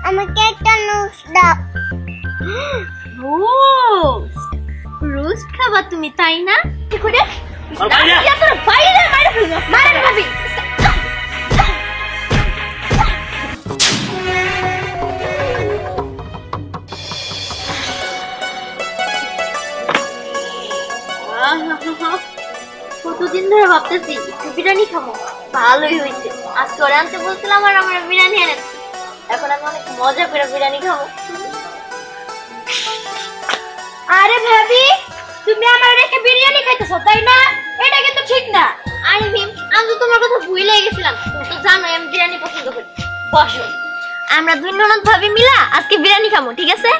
আমাকে একটা রোস্ট দাও। রোস্ট রোস্ট খাবা তুমি তাই না? দেখো রে তোর বাইরে মারে ফেলবো। মারেন ভাবি। কতদিন ধরে ভাবতেছি বিরিয়ানি খাবো, ভালোই হয়েছে আজ করে আনতে বলছিলাম আর আমরা বিরিয়ানি এনেছি। এখন আমি অনেক মজা করে বিরিয়ানি খাবো। আরে ভাবি তুমি আমার রেখে বিরিয়ানি খাইতেছো তাই না? এটা কিন্তু ঠিক না। আরে ভীম আমি তো তোমার কথা ভুলে গেছিলাম, তুমি তো জানোই আমি বিরিয়ানি পছন্দ করি। বসো, আমরা দুই ননদ ভাবি মিলা আজকে বিরিয়ানি খাবো, ঠিক আছে?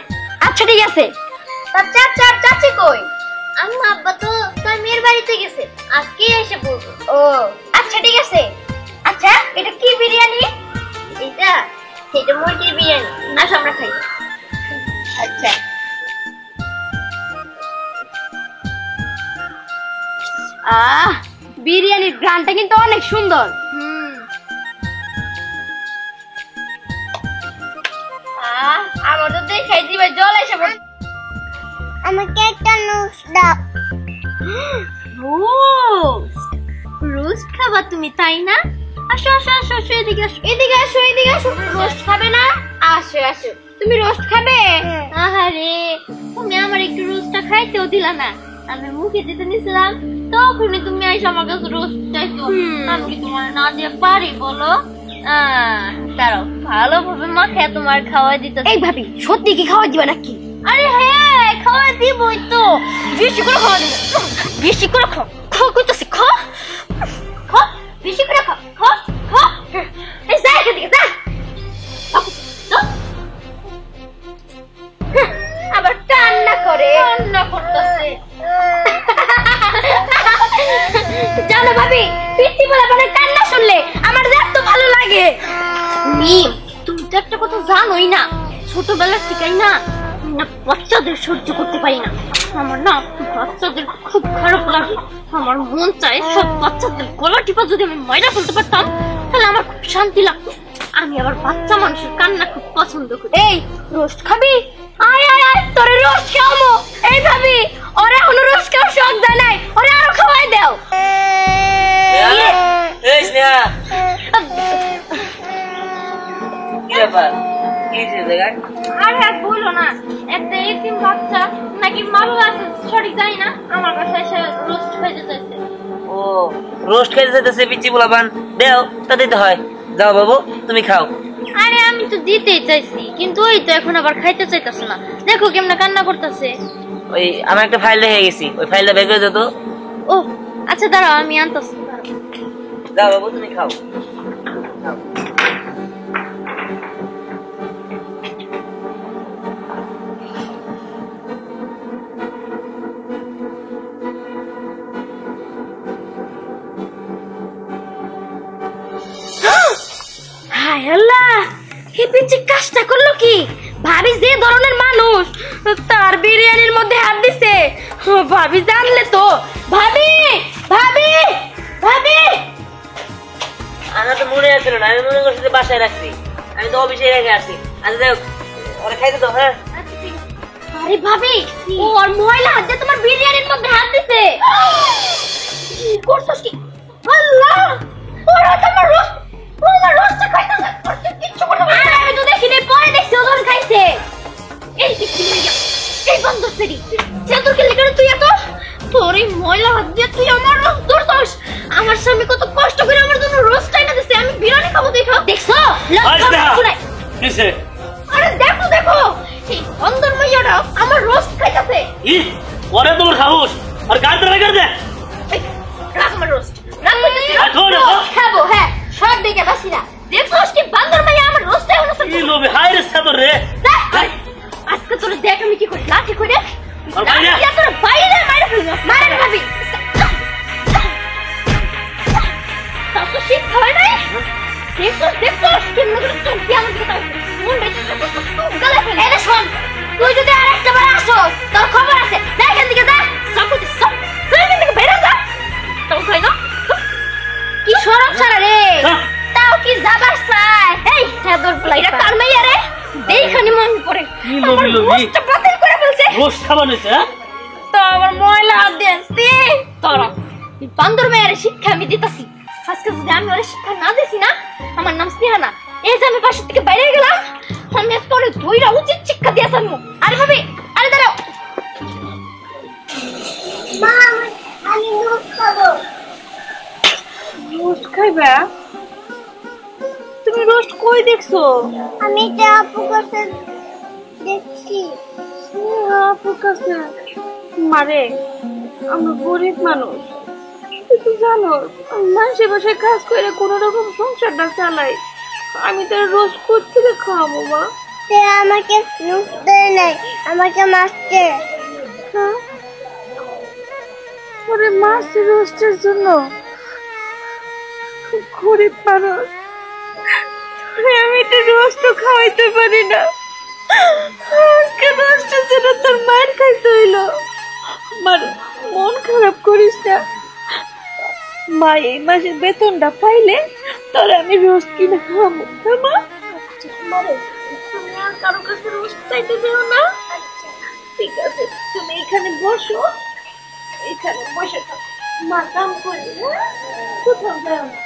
আচ্ছা ঠিক আছে। তার চাচি কই? আম্মা আব্বা তো তার মেয়ের বাড়িতে গেছে, আজকেই এসে পড়বো। ও আচ্ছা ঠিক আছে। আচ্ছা এটা কি বিরিয়ানি? এটা মুরগির বিরিয়ানি। আসো আমরা খাই। আচ্ছা বিরিয়ানির গ্রানটা কিন্তু অনেক সুন্দর। আমার তো দেখাই দিবে জল এসে পড়ে। আমাকে একটা রোস্ট দাও। রোস্ট রোস্ট খাবা তুমি তাই না? আসো আসো আসো আসো, এদিকে আসো এদিকে আসো এদিকে আসো। রোস্ট খাবে না? আসো আসো। তুমি রোস্ট খাবে? আহারে তুমি আমার একটু রোস্টটা খাইতেও দিলা না। আমি মুখে দিতে নিছিলাম তখনই তুমি এসে আমার কাছে রোস্ট চাইছো। আমি কি তোমার না দিয়ে পারি বলো? দাঁড়াও ভালোভাবে মাখায় তোমার খাওয়াই দিতে। এই ভাবি সত্যি কি খাওয়া দিবা নাকি? আরে হ্যাঁ খাওয়া দিবই তো, বেশি করে খাওয়া দিবে। বেশি করে খাও খাও কইতাছি, খাও খাও বেশি করে খাও খাও খাও। এই যা এখান থেকে যা। আবার কান্না করে, কান্না করতেছে। জানো ভাবি পিত্তি বলে মানে কান্না শুনলে আমার এত ভালো লাগে। মিম তুমি তো একটা কথা জানোই না, ছোটবেলা থেকেই না বাচ্চাদের সহ্য করতে পারি না। আমার না বাচ্চাদের খুব খারাপ লাগে। আমার মন চায় সব বাচ্চাদের গলা টিপা যদি আমি মাইরা ফেলতে পারতাম তাহলে আমার খুব শান্তি লাগতো। আমি আবার বাচ্চা মানুষের কান্না খুব পছন্দ করি। এই রোস্ট খাবি? আয় আয় আয় তোরে রোস্ট খাওয়াবো। এই ভাবি ওরা এখনো রোস্ট খাওয়ার শখ যায় নাই, ওরা আরো খাওয়াই দাও। এই স্নেহা কি ব্যাপার? কি জায়গা? আর হ্যাঁ বলো না, একটা এতিম বাচ্চা নাকি মারো আছে সঠিক জানি না, আমার কাছে এসে রোস্ট খাইতে চাইছে। ও রোস্ট খাইতে চাইতেছে পিচ্চি পোলাপান, দেও তা দিতে হয়। যাও বাবু তুমি খাও। আরে আমি তো দিতেই চাইছি কিন্তু ওই তো এখন আবার খাইতে চাইতেছে না। দেখো কেমনে কান্না করতেছে। ওই আমার একটা ফাইল রেখে গেছি, ওই ফাইলটা বের করে দাও তো। ও আচ্ছা দাঁড়াও আমি আনতেছি। যাও বাবু তুমি খাও। হায় আল্লাহ এই পিচ্চি কাজটা করলো কি? ভাবি যে ধরনের মানুষ তার বিরিয়ানির মধ্যে হাত দিছে। ভাবি জানলে তো। ভাবি ভাবি ভাবি আমার তো মনে আসছিল না, আমি মনে করছি যে বাসায় রাখছি, আমি তো অফিসে রেখে আসছি। আচ্ছা যাও ওরা খাইতে দাও। হ্যাঁ আরে ভাবি ওর ময়লা হাত দিয়ে তোমার বিরিয়ানির মধ্যে হাত দিছে। কি করছস কি? আল্লাহ ওরা তোমার রোস্ট খাইতেছে। কিচ্ছু করতে পারে না। আমি তো দেখিনি, পরে দেখছি ওজন খাইছে। এই কি মিয়া এই বন্ধ সেরি সে তোর কি লেগে তুই এত তোর এই ময়লা হাত দিয়ে তুই আমার রোস্ট ধরছস। আমার স্বামী কত কষ্ট করে আমার জন্য রোস্ট আইনা দিছে, আমি বিরিয়ানি খাবো দেখো। দেখছো কিসে? আরে দেখো দেখো এই বন্ধর মাইয়াটা আমার রোস্ট খাইতেছে। ই ওরে তোমার খাওস আর গাড়ি ধরে দে। এই রাখ আমার রোস্ট রাখ কইতেছি। খাবো হ্যাঁ সব দিকে বাসি না। দেখছস কি বন্ধর মাইয়া আমার রোস্ট আইনা দিছে। কি লোভে হাই রে সাদর রে। আজকে তোরে দেখ আমি কি করি লাঠি কইরে। ইয়া তোর বাইরে মাইরা ফেলবো। মারেন ভাবি তাও তো শীত হয় নাই। দেখছস কেমন করে তোর কি আমাকে তাই মন বেঁচে গলা ফেলে। এই শোন তুই যদি আরেকটা বার আসোস তোর খবর আছে। যা এখান থেকে যা সব এখান থেকে বেরো যা। তাও চাই না কি শরম ছাড়া রে। তাও কি যাবার চাই। এই সাদর পোলা এটা কার মাইয়া রে? লবি লবি রোস্টটা বাতিল করে ফেলছে। রোস্ট খাবার হয়েছে হ্যাঁ তো আমার ময়লা হাত দিয়ে আসছি তোরা বান্দর মেয়ের শিক্ষা আমি দিতাছি। আজকে যদি আমি ওর শিক্ষা না দিছি না, আমার নাম স্নেহা, এই যে আমি বাসা থেকে বাইরে গেলাম, আমি আজকে ওরে ধইরা উচিত শিক্ষা দিয়ে আসামু। আরে ভাবি, আরে দাঁড়াও। মা আমি নুডলস খাবো। রোস্ট খাইবা? তুমি রোস্ট কই দেখছো? আমি তো আপু কাছে দেখছি। আপু কাছে? মারে, আমরা গরিব মানুষ, তুই তো জানো মানুষের বাসায় কাজ করে কোন রকম সংসারটা চালাই। আমি তো রোস্ট কোত্থেকে খাওয়াবো মা? সে আমাকে নুডলস দেয় নাই, আমাকে মারছে। হ্যাঁ? ওরে মাছের রোস্টের জন্য খুব গরিব মানুষ, তোরে আমি একটু রোস্টও খাওয়াইতে পারি না। আজকে রোস্টের জন্য তোর মায়ের খাইতে হইলো। আমার মন খারাপ করিস না মা, এই মাসের বেতনটা পাইলে তোর আমি রোস্ট কিনে খাওয়াবো। হ্যাঁ মা? মারে, তুমি আর কারো কাছে রোস্ট চাইতে যেও না। ঠিক আছে, তুমি এখানে বসো, এখানে বসে থাকো, মা কাম করি। হ্যাঁ, কোথাও যাও না।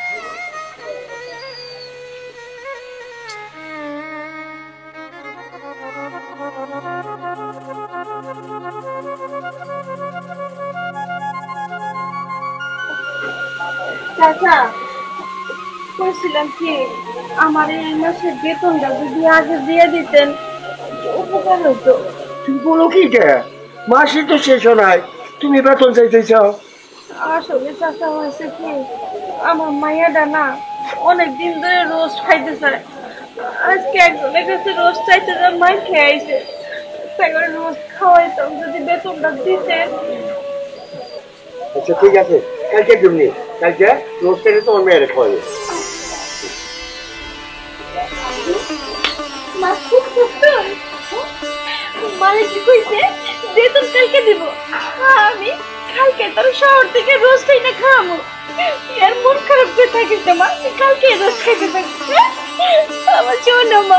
চাচা, বলছিলাম কি, আমার এই মাসের বেতনটা যদি আগে দিয়ে দিতেন উপকার হতো। তুমি বলো কি কে? মাসি তো শেষ নাই, তুমি বেতন চাইতে চাও? আসলে চাচা হয়েছে কি, আমার মাইয়াটা না অনেক দিন ধরে রোস্ট খাইতে চায়। আজকে একজনের কাছে রোস্ট চাইতে যা মাই খেয়ে আইছে, তাই করে রোস্ট খাওয়াইতাম যদি বেতনটা দিতেন। আচ্ছা ঠিক আছে, কালকে তুমি কালকে রোজ করে তোমার মেয়ের খাওয়াবে। মা খুব সুস্থ, মালিক কি কইছে বেতন কালকে দিব। আমি কালকে তোর শহর থেকে রোস্ট এনে খাওয়াবো। আর মন খারাপ করে থাকিস না মা, তুই কালকে রোস্ট খাইতে থাকিস। আমার শোনো মা।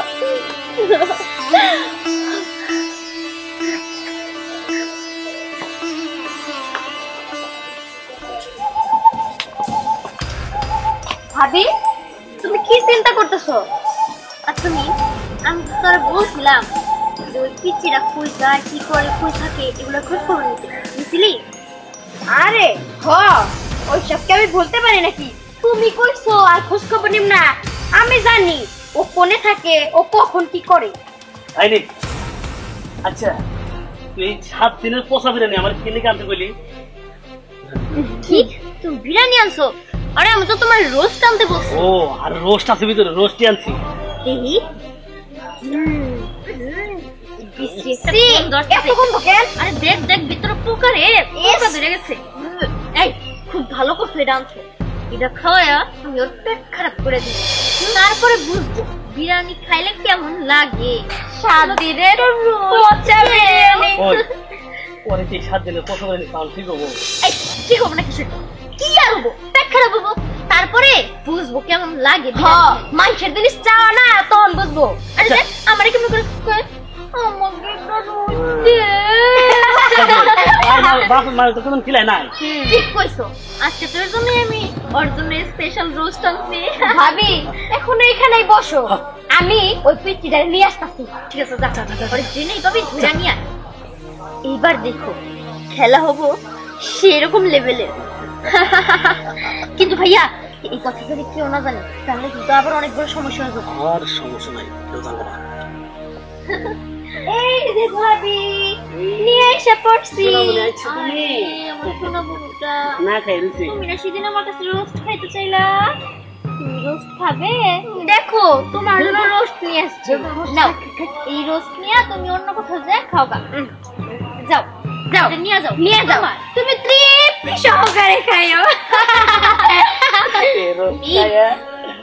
ভাবি, তুমি কি চিন্তা করতেছো? আর তুমি, আমি তো তোরা বলছিলাম যে ওই পিচিরা কই যায়, কি করে, কই থাকে, এগুলো খোঁজ খবর নিতে বুঝলি? আরে হ, ওইসবকে আমি বলতে পারি নাকি? তুমি কইছো আর খোঁজ খবর নিম না? আমি জানি ও কোনে থাকে, ও কখন কি করে। আইনি আচ্ছা, তুই এই 7 দিনের পোষা বিরিয়ানি আমার কিনে আনতে বলি? কি তুমি বিরিয়ানি আনছো? আরে আমি তো তোমার রোস্ট আনতে বলছি। ও, আর রোস্ট আছে ভিতরে, রোস্টই আনছি। দেখি। আরে দেখ দেখ, ভিতরে পোকা রে, পোকা ধরে গেছে। এই খুব ভালো করছো এটা আনছো, এটা খাওয়া আমি ওর পেট খারাপ করে দিই, তারপরে বুঝবো বিরিয়ানি খাইলে কেমন লাগে। 7 দিনের পচা বিরিয়ানি। ওই পরে কি 7 দিনের পোষা বিরিয়ানি খাওয়া ঠিক হবো? এই কি হবে না কিছু, কি আর হবো, পেট খারাপ হবো, তারপরে বুঝবো কেমন লাগে। মানুষের জিনিস চাওয়া না, তখন বুঝবো। আরে দেখ আমার কেমন করে কয়, আমাকে একটা রোস্ট দে। বাপ মানে তো কোনো খিলাই নাই। ঠিক কইছো, আজকে তোর জন্য আমি ওর জন্য স্পেশাল রোস্ট আনছি। ভাবি এখন এখানেই বসো, আমি ওই পিচিটা নিয়ে আসতাছি। ঠিক আছে, যা ওরে জেনেই পাবি, ধরে নিয়ে আয়। এইবার দেখো খেলা হবো সেরকম লেভেলের। কিন্তু ভাইয়া এই কথা যদি কেউ না জানে, জানলে কিন্তু আবার অনেক বড় সমস্যা হয়ে যাবে। আর সমস্যা নাই, কেউ জানবে না। এই যে ভাবি নিয়ে এসে পড়ছি। তুমি আমার সোনা বুবুটা না খাই রুচি। তুমি না সেদিন আমার কাছে রোস্ট খাইতে চাইলা, তুমি রোস্ট খাবে? দেখো তোমার জন্য রোস্ট নিয়ে আসছি, নাও এই রোস্ট নিয়ে তুমি অন্য কোথাও যা খাওয়া। যাও যাও, নিয়ে যাও, নিয়ে যাও, তুমি তৃপ্তি সহকারে খাইও।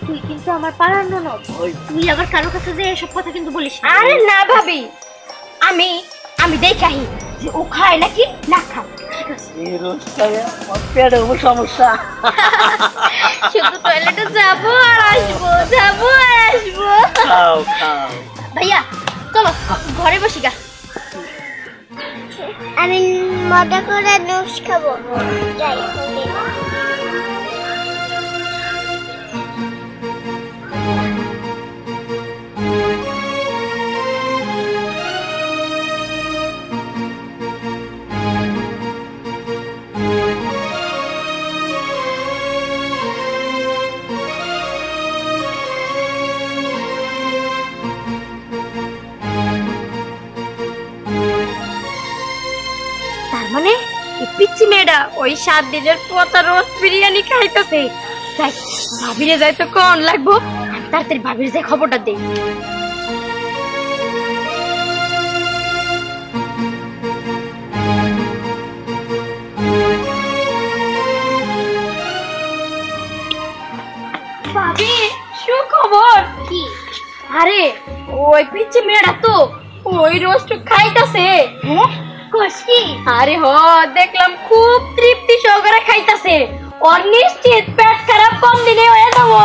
তুই কিন্তু আমার পাড়ার ননদ, তুই আবার কারো কাছে যে এসব কথা কিন্তু বলিস না। আরে না ভাবি, আমি আমি দেখাই যে ও খায় নাকি না খায়। ঠিক আছে, এই রোজ খাইয়া আমার পেটে কোনো সমস্যা। শুধু টয়লেটে যাবো আর আসবো, যাবো আর আসবো। খাও খাও। ভাইয়া চলো ঘরে বসি গা। মজা করে নুস খাবো যাই হোক। তার মানে এই পিচ্ছি মেয়েটা ওই 7 দিনের পচা রোস্ট বিরিয়ানি খাইতেছে। যাই ভাবিরে যাই তো কোন লাগবো, আমি তাড়াতাড়ি ভাবির যাই খবরটা দেই। ভাবি সুখবর কি? আরে ওই পিচ্ছি মেয়েটা তো ওই রোস্ট খাইতাছে। হ্যাঁ কষ্টি? আরে হ দেখলাম খুব তৃপ্তি সহকারে খাইতাছে। ওর নিশ্চিত পেট খারাপ কম দিনে হয়ে যাবো।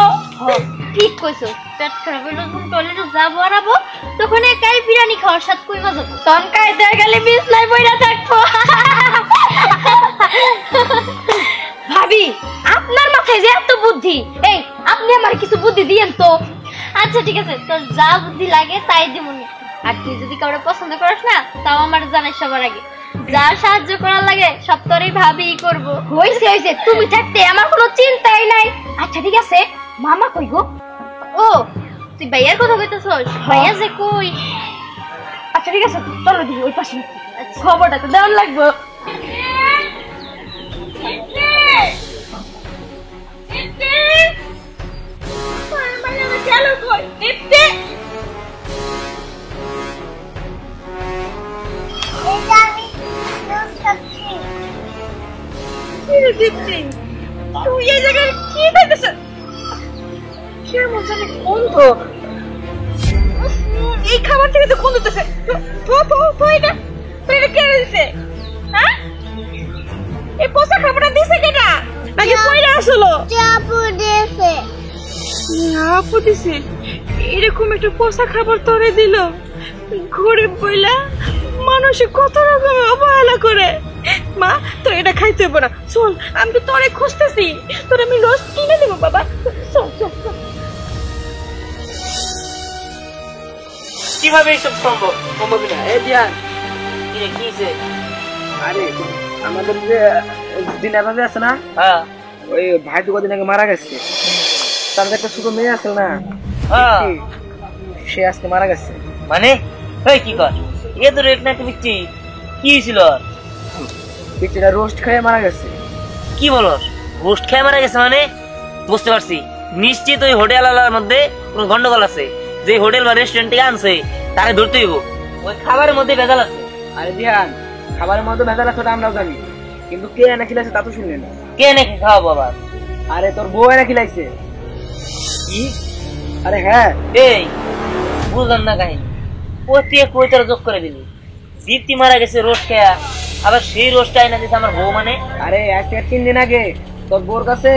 ঠিক কইছো, পেট খারাপ হইলে যখন টয়লেটে যাবো আরাবো তখন একাই বিরিয়ানি খাওয়ার সাথে কইবা যাবো, তখন খাইতে গেলে বিছনায় বইরা থাকবো। ভাবি আপনার মাথায় যে এত বুদ্ধি, এই আপনি আমার কিছু বুদ্ধি দিয়েন তো। আচ্ছা ঠিক আছে, তোর যা বুদ্ধি লাগে তাই দিমুনি। আর তুই যদি কাউরে পছন্দ করিস না তাও আমার জানাই সবার আগে। যা সাহায্য করার লাগে সব তোরই ভাবি করবো। হইছে হইছে, তুমি থাকতে আমার কোনো চিন্তাই নাই। আচ্ছা ঠিক আছে, মামা কই গো? ও তুই ভাইয়ার কথা কইতেছস? ভাইয়া যে কই? আচ্ছা ঠিক আছে চলো দিদি ওই পাশে। খবরটা তো দেওয়ার লাগবো। এটা আমি নুস খাচ্ছি। তুই এই জায়গায় কি খাইতেছ? কেমন জানি গন্ধ, এই খাবার থেকে তো গন্ধ হতেছে। এটা কে দিছে? হ্যাঁ এই পোষা খাবারটা দিছে কেটা নাকি পয়লা আসলো? চাপু দিয়েছে। আপু দিছে? এরকম একটা পোষা খাবার তোরে দিল? গরিব বইলা মানুষে কত রকমের অবহেলা করে। মা তোর এটা খাইতে হবে না, চল আমি তো তোরে খুঁজতেছি, তোর আমি রোস্ট কিনে দেবো বাবা, চল চল চল। কিভাবে এইসব সম্ভব? সম্ভব না। এই দিয়ান, কি রে, কি হইছে? আরে আমাদের যে দিনা ভাবি আছে না, হ্যাঁ ওই ভাই তো কদিন আগে মারা গেছে। তার যে একটা ছোট মেয়ে আছে না, হ্যাঁ সে আজকে মারা গেছে। মানে এই কি কর, এ তো রেট না পিচ্ছি, কি হয়েছিল? পিচিটা রোস্ট খেয়ে মারা গেছে। কি বলো, রোস্ট খেয়ে মারা গেছে? মানে বুঝতে পারছি, নিশ্চিত ওই হোটেল আলার মধ্যে কোনো গন্ডগোল আছে। যে হোটেল বা রেস্টুরেন্ট থেকে আনছে তারে ধরতে হইব, ওই খাবারের মধ্যে ভেজাল আছে। আরে দিয়ান, খাবারের মধ্যে ভেজাল আছে আমরাও জানি, কিন্তু কে এনে খিলাইছে তা তো শুনলেন না। কে নাকি খাওয়াবো আবার? আরে তোর বউ এনে খিলাইছে। কি? আরে হ্যাঁ, এই বুঝলাম না কাহিনী। তুই কই তোরা যোগ করে দিলি? দীপ্তি মারা গেছে রোস্ট খেয়া, আবার সেই রোস্টটা এনে দিচ্ছে আমার বউ? মানে আরে আজকে 3 দিন আগে তোর বউর কাছে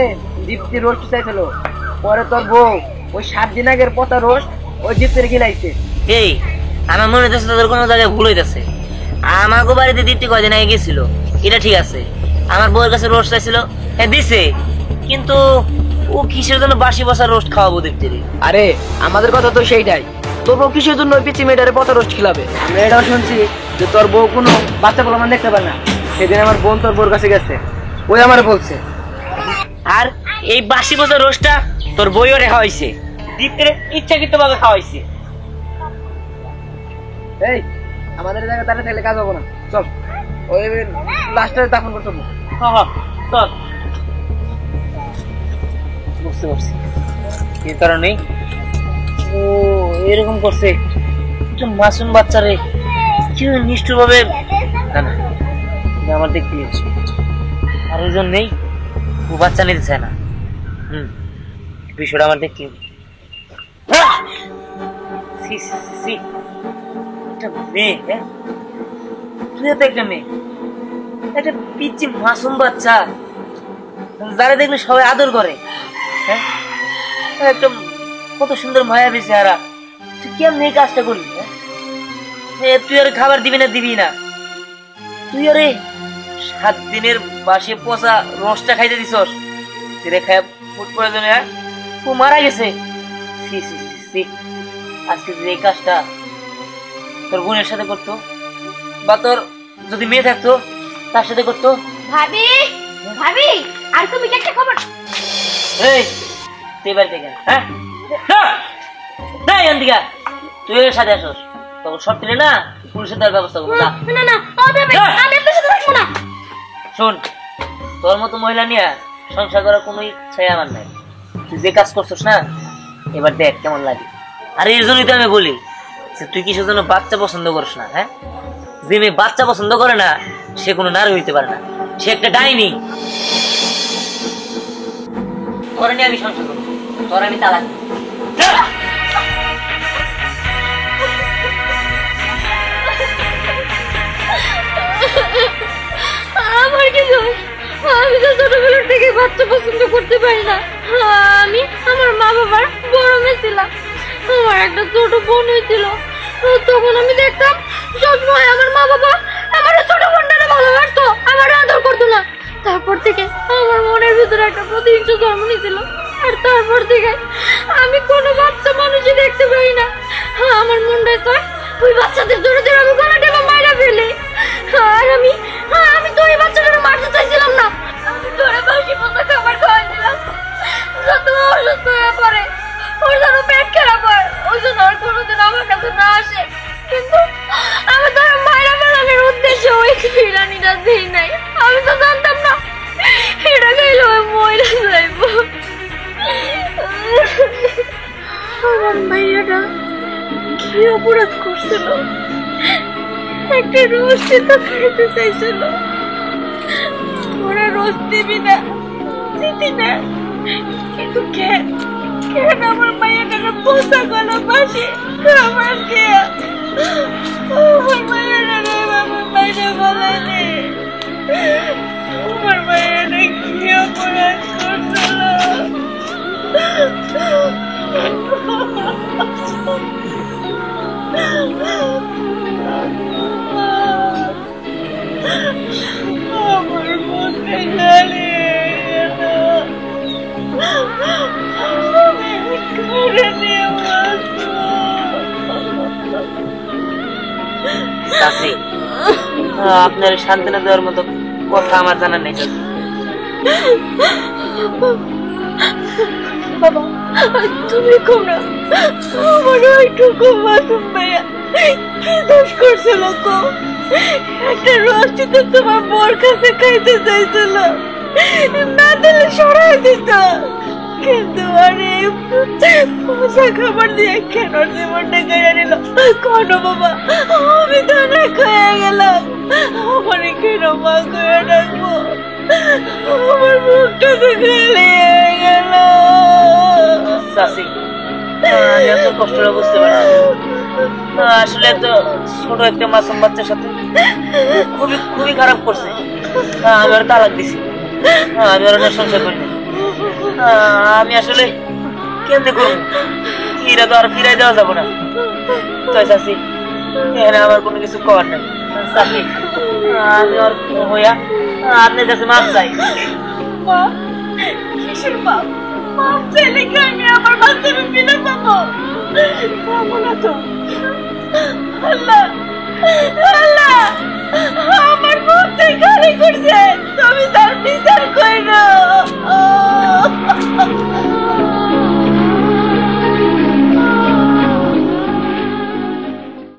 দীপ্তি রোস্ট চাইছিল, পরে তোর বউ ওই 7 দিন আগের পচা রোস্ট ওই দীপ্তির খিলাইছে। এই আমার মনে হচ্ছে তোদের কোনো জায়গায় ভুল হইতেছে। আমাকে বাড়িতে দীপ্তি কয়দিন আগে গেছিল, এটা ঠিক আছে। আমার বউয়ের কাছে রোস্ট চাইছিল, হ্যাঁ দিছে, কিন্তু ও কিসের জন্য বাসি বসা রোস্ট খাওয়াবো দীপ্তির? আরে আমাদের কথা তো সেইটাই, তোর বউ কিসের জন্য ওই পিচি মেয়েটারে পচা রোস্ট খিলাবে? আমরা এটাও শুনছি যে তোর বউ কোনো বাচ্চা পোলা মান দেখতে পারে না। সেদিন আমার বোন তোর বউর কাছে গেছে, ওই আমার বলছে। আর এই বাসি বসা রোস্টটা তোর বইও রেখা হয়েছে, দীপ্তির ইচ্ছাকৃত ভাবে খাওয়াইছে। এই আমাদের জায়গায় তাহলে থাকলে কাজ হবো না, চল ওই লাস্টে দাফন করতে হবে। হ্যাঁ চল। বুঝতে পারছি এর কারণেই ও এরকম করছে। একটা মাসুম বাচ্চারে কি নিষ্ঠুর ভাবে, না না এটা আমার দেখতে গেছে, আর ওই জন্যই ও বাচ্চা নিতে চায় না। বিষয়টা আমার দেখতে হবে। একটা মেয়ে, হ্যাঁ তুই তো একটা মেয়ে, একটা পিচ্ছি মাসুম বাচ্চা যারা দেখলে সবাই আদর করে, হ্যাঁ একটা কত সুন্দর মায়াবী চেহারা, তুই কেমন এই কাজটা করলি? হ্যাঁ তুই আর খাবার দিবি না, দিবি না তুই? আরে 7 দিনের বাসে পচা রসটা খাইতে দিছস, সেটা খায় ফুড পয়জন হয়ে ও মারা গেছে। সি সি সি, আজকে যে এই কাজটা তোর বোনের সাথে করতো বা তোর যদি মেয়ে থাকতো তার সাথে করতো। ভাবি ভাবি, আর তুমি কি একটা খবর? এই তুই বাড়িতে কেন? হ্যাঁ না এদিকে তুই এর সাথে আসস, তখন সব দিলে না পুলিশের দেওয়ার ব্যবস্থা করবো। না না, আমি আপনার সাথে থাকবো না। শোন, তোর মতো মহিলা নিয়ে সংসার করার কোনো ইচ্ছাই আমার নাই। তুই যে কাজ করছিস না, এবার দেখ কেমন লাগে। আর এর জন্যই তো আমি বলি যে তুই কিসের জন্য বাচ্চা পছন্দ করিস না। হ্যাঁ, যে মেয়ে বাচ্চা পছন্দ করে না সে কোনো নারী হইতে পারে না, সে একটা ডাইনি। তোর নিয়ে আমি সংসার করবো, তোর আমি তালাক দেব। আমার কি দোষ? আমি তো ছোটবেলার থেকে বাচ্চা পছন্দ করতে পারি না। আমি আমার মা বাবার বড় মেয়ে ছিলাম। আমার একটা ছোট বোন হয়েছিল, তখন আমি দেখতাম সবসময় আমার মা বাবা আমার ছোট বোনটারে ভালোবাসতো, আমার আদর করতো না। তারপর থেকে আমার মনের ভিতরে একটা প্রতিহিংসা জন্ম নিয়েছিল, আর তারপর থেকে আমি কোনো বাচ্চা মানুষই দেখতে পাই না। আমার মনটা চায় ওই বাচ্চাদের জোরে জোরে আমি গলা টেপে মাইরা ফেলি। আর আমি তো ওই বাচ্চাটাকে মারতে চাইছিলাম না, আমি তোরে বাসি পোষা খাবার খাওয়াইছিলাম। যত অসুস্থ হয়ে পড়ে, ওর যেন পেট খারাপ হয়, ওই জন্য আর কোনোদিন আমার কাছে না আসে। কিন্তু আমি তোর মায়েরা বেলানোর উদ্দেশ্যে ওই বিরিয়ানিটা দিই নাই। আমি তো জানতাম না এটা খাইলে ওই মহিলা যাইব। আমার মাইয়াটা কি অপরাধ করছিল? একটা রোস্টি তো খাইতে চাইছিল, ওরা রোস্ট দিবি না, দিতি না, কিন্তু কেন আমার মাইয়াটাকে পোষা গলা পাশে আমার খেয়া আমার মাইয়াটাকে আমার মাইনে বলেনি। আমার মাইয়াটা কি অপরাধ করছিল? আমার মনে জানি চাচি, আপনার সান্ত্বনা দেওয়ার মতো কথা আমার জানা নেই চাচি। বাবা তুমি কোনা আমার ওইটুকু মাসুম ভাইয়া কি দোষ করছিল? একটা রোস্টি তো তোমার বোর কাছে খাইতে চাইছিল, না দিলে সরাই দিত। কিন্তু আরে পোষা খাবার দিয়ে কেন জীবনটা কেড়ে নিল? কোনো বাবা, আমি তো না খেয়ে গেলাম, আমার কেন মা করে রাখবো? আমার মুখটা তো খালি হয়ে গেল। চাচি, আমি এত কষ্টটা বুঝতে পারছি। আসলে তো ছোট একটা মাসুম বাচ্চার সাথে খুবই খুবই খারাপ করছে। আমি আর তালাক দিছি, আমি আর সংসার করি। আমি আসলে কেমনে করবো, এরা তো আর ফিরাই দেওয়া যাবো না। তাই চাচি, এখানে আমার কোনো কিছু করার নাই। চাচি, আমি আর হইয়া আপনার কাছে মাপ চাই। কিসের বাপ? মাপ চাইলে কি আমি আমার বাচ্চাকে ফিরে পাবো? পাবো না তো।